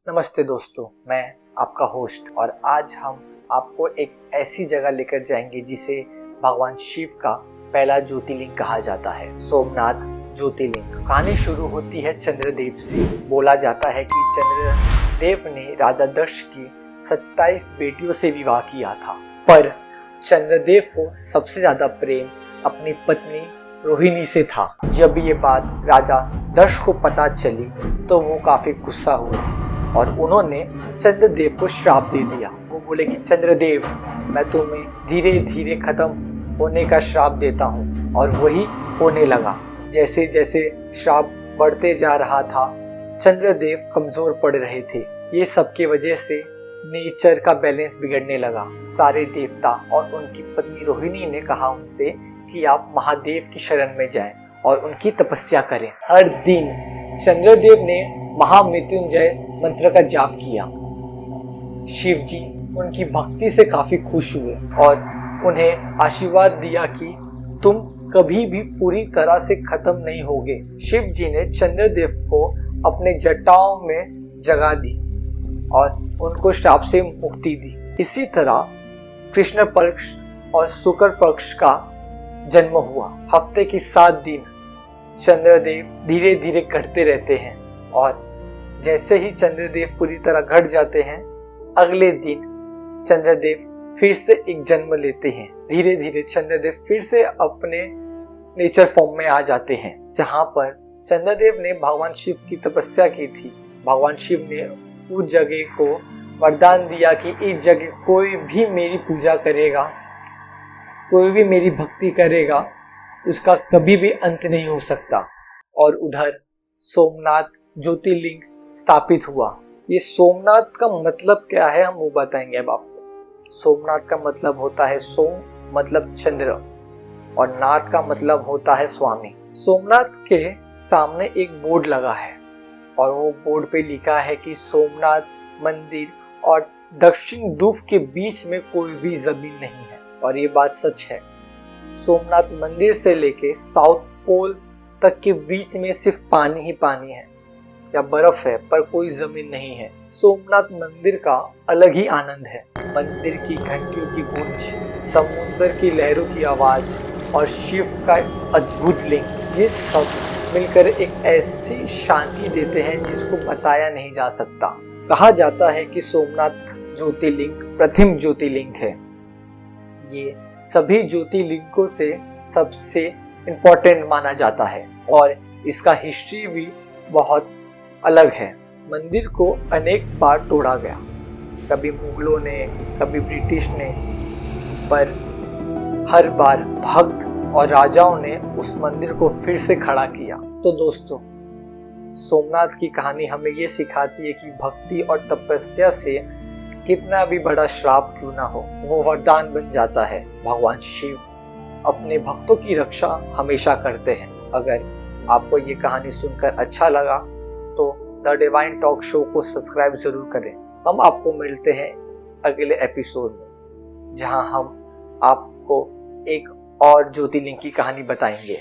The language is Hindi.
नमस्ते दोस्तों, मैं आपका होस्ट और आज हम आपको एक ऐसी जगह लेकर जाएंगे जिसे भगवान शिव का पहला ज्योतिर्लिंग कहा जाता है, सोमनाथ ज्योतिर्लिंग। कहानी शुरू होती है चंद्रदेव से। बोला जाता है कि चंद्रदेव ने राजा दक्ष की 27 बेटियों से विवाह किया था, पर चंद्रदेव को सबसे ज्यादा प्रेम अपनी पत्नी रोहिणी से था। जब ये बात राजा दक्ष को पता चली तो वो काफी गुस्सा हुए और उन्होंने चंद्रदेव को श्राप दे दिया। वो बोले कि चंद्रदेव, मैं तुम्हें धीरे धीरे खत्म होने का श्राप देता हूँ। और वही होने लगा। जैसे जैसे श्राप बढ़ते जा रहा था, चंद्रदेव कमजोर पड़ रहे थे। ये सब की वजह से नेचर का बैलेंस बिगड़ने लगा। सारे देवता और उनकी पत्नी रोहिणी ने कहा उनसे कि आप महादेव की शरण में जाएं और उनकी तपस्या करें। हर दिन चंद्रदेव ने महामृत्युंजय मंत्र का जाप किया। शिव जी उनकी भक्ति से काफी खुश हुए और उन्हें आशीर्वाद दिया कि तुम कभी भी पूरी तरह से खत्म नहीं होगे। शिव जी ने चंद्रदेव को अपने जटाओं में जगा दी और उनको श्राप से मुक्ति दी। इसी तरह कृष्ण पक्ष और शुक्र पक्ष का जन्म हुआ। हफ्ते की 7 दिन चंद्रदेव धीरे धीरे घटते रहते हैं और जैसे ही चंद्रदेव पूरी तरह घट जाते हैं, अगले दिन चंद्रदेव फिर से एक जन्म लेते हैं। धीरे धीरे चंद्रदेव फिर से अपने नेचर फॉर्म में आ जाते हैं, जहां पर चंद्रदेव ने भगवान शिव की तपस्या की थी। भगवान शिव ने उस जगह को वरदान दिया कि इस जगह कोई भी मेरी पूजा करेगा, कोई भी मेरी भक्ति करेगा, उसका कभी भी अंत नहीं हो सकता। और उधर सोमनाथ ज्योतिर्लिंग स्थापित हुआ। ये सोमनाथ का मतलब क्या है हम वो बताएंगे अब आपको। सोमनाथ का मतलब होता है सोम मतलब चंद्र और नाथ का मतलब होता है स्वामी। सोमनाथ के सामने एक बोर्ड लगा है और वो बोर्ड पे लिखा है कि सोमनाथ मंदिर और दक्षिण ध्रुव के बीच में कोई भी जमीन नहीं है। और ये बात सच है। सोमनाथ मंदिर से लेके साउथ पोल तक के बीच में सिर्फ पानी ही पानी है या बर्फ है, पर कोई जमीन नहीं है। सोमनाथ मंदिर का अलग ही आनंद है। मंदिर की घंटियों की गूंज, समुद्र की लहरों की आवाज और शिव का अद्भुत लिंग, ये सब मिलकर एक ऐसी शांति देते हैं जिसको बताया नहीं जा सकता। कहा जाता है कि सोमनाथ ज्योतिर्लिंग प्रथम ज्योतिर्लिंग है। ये सभी ज्योतिर्लिंगों से सबसे इम्पोर्टेंट माना जाता है और इसका हिस्ट्री भी बहुत अलग है। मंदिर को अनेक बार तोड़ा गया, कभी मुगलों ने, कभी ब्रिटिश ने, पर हर बार भक्त और राजाओं ने उस मंदिर को फिर से खड़ा किया। तो दोस्तों, सोमनाथ की कहानी हमें ये सिखाती है कि भक्ति और तपस्या से कितना भी बड़ा श्राप क्यों ना हो, वो वरदान बन जाता है। भगवान शिव अपने भक्तों की रक्षा हमेशा करते हैं। अगर आपको ये कहानी सुनकर अच्छा लगा तो द डिवाइन टॉक शो को सब्सक्राइब जरूर करें। हम आपको मिलते हैं अगले एपिसोड में, जहां हम आपको एक और ज्योतिर्लिंग की कहानी बताएंगे।